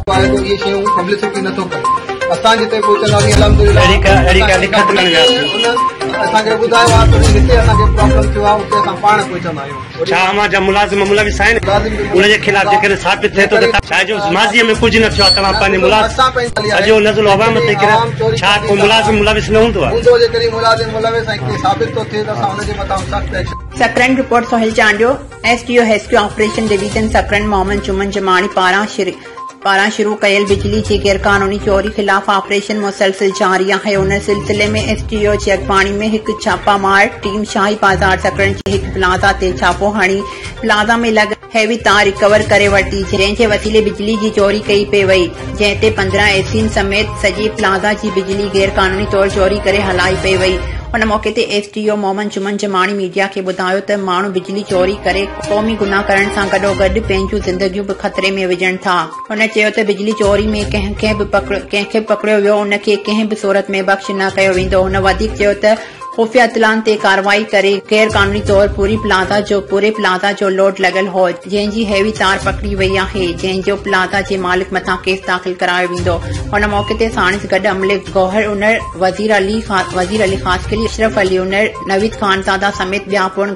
ये शयूं पब्लिसिटी नथो करे असां जिते पहुचंदासीं अल्हम्दुलिल्लाह असांखे ॿुधायो आहे त हिते असांखे प्रॉब्लम थियो आहे उते असां पाण पहुचंदा आहियूं। छा अमा जा मुलाज़िम मुलविस आहिनि उनजे ख़िलाफ़ जेकॾहिं साबित थिए थो त छा जो माज़ीअ में कुझु न थियो आहे तव्हां पंहिंजे मुलाज़िम सॼो नज़ुल अवाम ते किरे छा को मुलाज़िम मुलविस न हूंदो आहे जेकॾहिं मुलाज़िम मुलविस ऐं साबित थो थिए त असां हुनजे मथां सख़्त action. Sakrand report Sohail Chandio SDO rescue operation division Sakrand Mohammad चुमन जमानी पारां शुरू कयल बिजली जी गैरकानूनी चोरी खिलाफ ऑपरेशन मुसलसिल जारी है। उन सिलसिले में एसडीओ जी अगवानी में एक छापामार टीम शाही बाजार सकरन के एक प्लाजा ते छापो हणी प्लाजा में लग हैवी तार रिकवर करे वरती जंहिंजे वसीले बिजली जी चोरी कई पे वई जंहिं 15 एसीन समेत सॼी प्लाजा जी बिजली गैरकानूनी तौर चोरी करे हलाई पे वई। उन मौके ते एसडीओ मोहम्मद चुमन जमानी मीडिया के ॿुधायो त माण्हू बिजली चोरी करे क़ौमी गुनाह करण सां गॾोगॾु पंहिंजूं ज़िंदगियूं बि ख़तरे में विझनि था। हुन चयो त बिजली चोरी में कंहिंखे पकड़ियो वियो उनखे कंहिं बि सूरत में बख़्श न कयो वेंदो। हुन वधीक चयो त खुफ़िया इतलान ते कार्रवाई करे गैर कानूनी तौर पूरे प्लाजा जो लोड लॻल हो जंहिंजी हैवी तार पकड़ी वई आहे जंहिंजो प्लाजा जे मालिक मथां केस दाख़िल करायो वेंदो। हुन मौके ते साणिस गॾु अमले गौहर उनर वज़ीर अली ख़ासकली अशरफ अली उनर नवीद खानज़ादा समेत ॿिया पिण